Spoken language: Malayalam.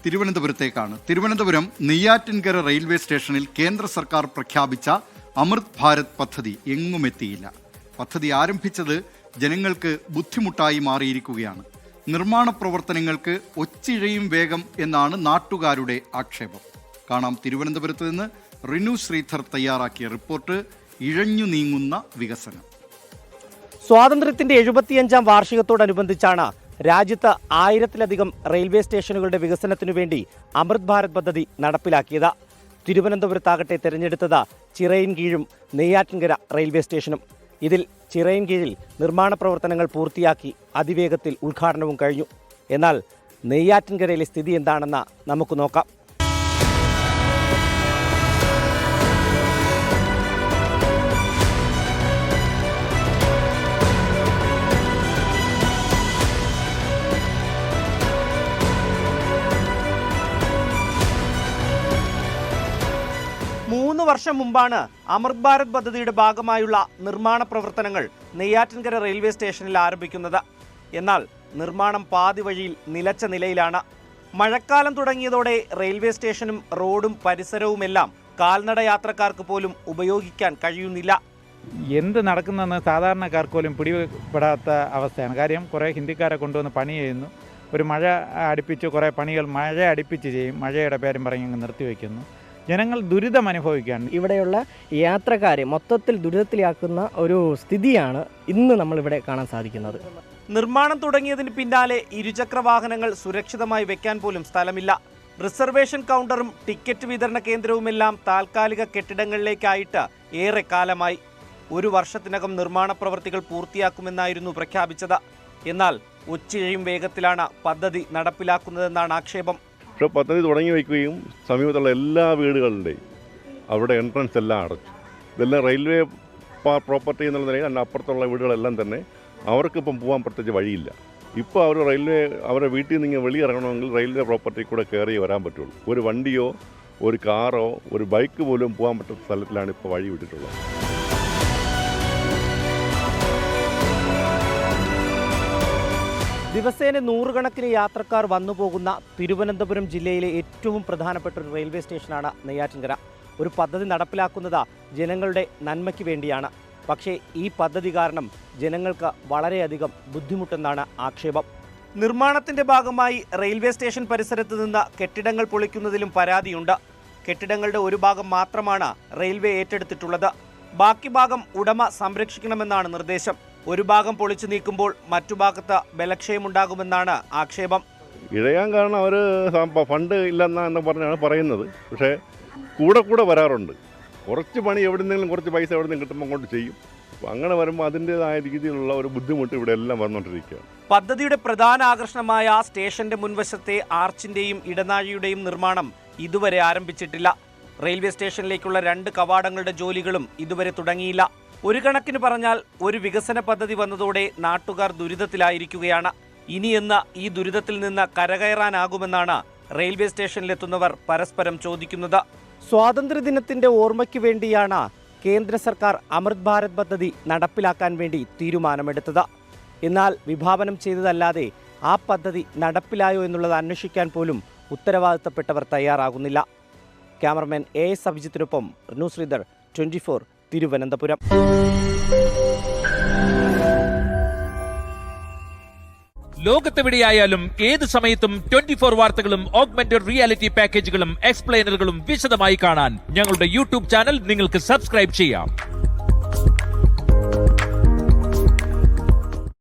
തിരുവനന്തപുരത്തേക്കാണ്. തിരുവനന്തപുരം നെയ്യാറ്റിൻകര റെയിൽവേ സ്റ്റേഷനിൽ കേന്ദ്ര സർക്കാർ പ്രഖ്യാപിച്ച അമൃത് ഭാരത് പദ്ധതി എങ്ങുമെത്തിയില്ല. പദ്ധതി ആരംഭിച്ചത് ജനങ്ങൾക്ക് ബുദ്ധിമുട്ടായി മാറിയിരിക്കുകയാണ്. നിർമ്മാണ പ്രവർത്തനങ്ങൾക്ക് ഒച്ചിഴയും വേഗം എന്നാണ് നാട്ടുകാരുടെ ആക്ഷേപം. കാണാം തിരുവനന്തപുരത്ത് നിന്ന് റിനു ശ്രീധർ തയ്യാറാക്കിയ റിപ്പോർട്ട്. ഇഴഞ്ഞു നീങ്ങുന്ന വികസനം. സ്വാതന്ത്ര്യത്തിന്റെ 75ാം വാർഷികത്തോടനുബന്ധിച്ചാണ് രാജ്യത്ത് 1000-ലധികം റെയിൽവേ സ്റ്റേഷനുകളുടെ വികസനത്തിനു വേണ്ടി അമൃത് ഭാരത് പദ്ധതി നടപ്പിലാക്കിയത്. തിരുവനന്തപുരത്താകട്ടെ തിരഞ്ഞെടുത്തത് ചിറയിൻകീഴും നെയ്യാറ്റിൻകര റെയിൽവേ സ്റ്റേഷനും. ഇതിൽ ചിറയിൻകീഴിൽ നിർമ്മാണ പ്രവർത്തനങ്ങൾ പൂർത്തിയാക്കി അതിവേഗത്തിൽ ഉദ്ഘാടനവും കഴിഞ്ഞു. എന്നാൽ നെയ്യാറ്റിൻകരയിലെ സ്ഥിതി എന്താണെന്ന് നമുക്ക് നോക്കാം. വർഷം മുമ്പാണ് അമൃത് ഭാരത് പദ്ധതിയുടെ ഭാഗമായുള്ള നിർമ്മാണ പ്രവർത്തനങ്ങൾ നെയ്യാറ്റിൻകര റെയിൽവേ സ്റ്റേഷനിൽ ആരംഭിക്കുന്നത്. എന്നാൽ നിർമ്മാണം പാതി വഴിയിൽ നിലച്ച നിലയിലാണ്. മഴക്കാലം തുടങ്ങിയതോടെ റെയിൽവേ സ്റ്റേഷനും റോഡും പരിസരവുമെല്ലാം കാൽനട യാത്രക്കാർക്ക് പോലും ഉപയോഗിക്കാൻ കഴിയുന്നില്ല. എന്ത് നടക്കുന്നതെന്ന് സാധാരണക്കാർക്ക് പോലും പിടിപെടാത്ത അവസ്ഥയാണ്. കാര്യം കുറേ ഹിന്ദിക്കാരെ കൊണ്ടുവന്ന് പണി ചെയ്യുന്നു. ഒരു മഴ അടുപ്പിച്ച് കുറേ പണികൾ മഴ അടുപ്പിച്ച് ചെയ്യും. മഴയുടെ പേരും പറഞ്ഞ് നിർത്തിവെക്കുന്നു. ജനങ്ങൾ ദുരിതം അനുഭവിക്കുകയാണ്. ഇവിടെയുള്ള യാത്രക്കാരെ മൊത്തത്തിൽ ദുരിതത്തിലാക്കുന്ന ഒരു സ്ഥിതിയാണ് ഇന്ന് നമ്മളിവിടെ കാണാൻ സാധിക്കുന്നത്. നിർമ്മാണം തുടങ്ങിയതിന് പിന്നാലെ ഇരുചക്ര വാഹനങ്ങൾ സുരക്ഷിതമായി വെക്കാൻ പോലും സ്ഥലമില്ല. റിസർവേഷൻ കൗണ്ടറും ടിക്കറ്റ് വിതരണ കേന്ദ്രവുമെല്ലാം താൽക്കാലിക കെട്ടിടങ്ങളിലേക്കായിട്ട് ഏറെ കാലമായി. 1 വർഷത്തിനകം നിർമ്മാണ പ്രവൃത്തികൾ പൂർത്തിയാക്കുമെന്നായിരുന്നു പ്രഖ്യാപിച്ചത്. എന്നാൽ ഒച്ചിഴയും വേഗത്തിലാണ് പദ്ധതി നടപ്പിലാക്കുന്നതെന്നാണ് ആക്ഷേപം. പദ്ധതി തുടങ്ങി വയ്ക്കുകയും സമീപത്തുള്ള എല്ലാ വീടുകളുടെയും അവിടെ എൻട്രൻസ് എല്ലാം അടച്ചു. ഇതെല്ലാം റെയിൽവേ പ്രോപ്പർട്ടി എന്നുള്ള നിലയിൽ അതിൻ്റെ അപ്പുറത്തുള്ള വീടുകളെല്ലാം തന്നെ അവർക്കിപ്പം പോകാൻ പ്രത്യേകിച്ച് വഴിയില്ല. ഇപ്പോൾ അവർ അവരുടെ വീട്ടിൽ നിന്ന് വെളിയിറങ്ങണമെങ്കിൽ റെയിൽവേ പ്രോപ്പർട്ടി കൂടെ കയറി വരാൻ പറ്റുള്ളൂ. ഒരു വണ്ടിയോ ഒരു കാറോ ഒരു ബൈക്ക് പോലും പോകാൻ പറ്റുന്ന സ്ഥലത്തിലാണ് ഇപ്പോൾ വഴി വിട്ടിട്ടുള്ളത്. ദിവസേന 100 കണക്കിന് യാത്രക്കാർ വന്നുപോകുന്ന തിരുവനന്തപുരം ജില്ലയിലെ ഏറ്റവും പ്രധാനപ്പെട്ട ഒരു റെയിൽവേ സ്റ്റേഷനാണ് നെയ്യാറ്റിൻകര. ഒരു പദ്ധതി നടപ്പിലാക്കുന്നത് ജനങ്ങളുടെ നന്മയ്ക്ക് വേണ്ടിയാണ്. പക്ഷേ ഈ പദ്ധതി കാരണം ജനങ്ങൾക്ക് വളരെയധികം ബുദ്ധിമുട്ടെന്നാണ് ആക്ഷേപം. നിർമ്മാണത്തിന്റെ ഭാഗമായി റെയിൽവേ സ്റ്റേഷൻ പരിസരത്ത് നിന്ന് കെട്ടിടങ്ങൾ പൊളിക്കുന്നതിലും പരാതിയുണ്ട്. കെട്ടിടങ്ങളുടെ ഒരു ഭാഗം മാത്രമാണ് റെയിൽവേ ഏറ്റെടുത്തിട്ടുള്ളത്. ബാക്കി ഭാഗം ഉടമ സംരക്ഷിക്കണമെന്നാണ് നിർദ്ദേശം. ഒരു ഭാഗം പൊളിച്ചു നീക്കുമ്പോൾ മറ്റു ഭാഗത്ത് ബലക്ഷയമുണ്ടാകുമെന്നാണ് ആക്ഷേപം. ഇഴയാൻ കാരണം അവർ ഫണ്ട് ഇല്ലെന്ന് പറഞ്ഞാണ് പറയുന്നത്. പക്ഷേ കൂടെ വരാറുണ്ട്. കുറച്ച് പണി എവിടെന്നെങ്കിലും കുറച്ച് പൈസ എവിടെന്നെങ്കിലും കിട്ടുമ്പോൾ അങ്ങോട്ട് ചെയ്യും. അങ്ങനെ വരുമ്പോൾ അതിൻ്റെതായ രീതിയിലുള്ള ഒരു ബുദ്ധിമുട്ട് ഇവിടെ എല്ലാം വന്നുകൊണ്ടിരിക്കുകയാണ്. പദ്ധതിയുടെ പ്രധാന ആകർഷണമായ സ്റ്റേഷന്റെ മുൻവശത്തെ ആർച്ചിന്റെയും ഇടനാഴിയുടെയും നിർമ്മാണം ഇതുവരെ ആരംഭിച്ചിട്ടില്ല. റെയിൽവേ സ്റ്റേഷനിലേക്കുള്ള 2 കവാടങ്ങളുടെ ജോലികളും ഇതുവരെ തുടങ്ങിയില്ല. ഒരു കണക്കിന് പറഞ്ഞാൽ ഒരു വികസന പദ്ധതി വന്നതോടെ നാട്ടുകാർ ദുരിതത്തിലായിരിക്കുകയാണ്. ഇനിയെന്ന് ഈ ദുരിതത്തിൽ നിന്ന് കരകയറാനാകുമെന്നാണ് റെയിൽവേ സ്റ്റേഷനിലെത്തുന്നവർ പരസ്പരം ചോദിക്കുന്നത്. സ്വാതന്ത്ര്യദിനത്തിന്റെ ഓർമ്മയ്ക്ക് വേണ്ടിയാണ് കേന്ദ്ര സർക്കാർ അമൃത് ഭാരത് പദ്ധതി നടപ്പിലാക്കാൻ വേണ്ടി തീരുമാനമെടുത്തത്. എന്നാൽ വിഭാവനം ചെയ്തതല്ലാതെ ആ പദ്ധതി നടപ്പിലായോ എന്നുള്ളത് അന്വേഷിക്കാൻ പോലും ഉത്തരവാദിത്തപ്പെട്ടവർ തയ്യാറാകുന്നില്ല. ക്യാമറമാൻ AS അഭിജിത്തിനൊപ്പം റിനു ശ്രീധർ, 24 തിരുവനന്തപുരം. ലോകത്തെവിടെയായാലും ഏത് സമയത്തും 24 വാർത്തകളും ഓഗ്മെന്റഡ് റിയാലിറ്റി പാക്കേജുകളും എക്സ്പ്ലെയിനറുകളും വിശദമായി കാണാൻ ഞങ്ങളുടെ YouTube ചാനൽ നിങ്ങൾക്ക് സബ്സ്ക്രൈബ് ചെയ്യാം.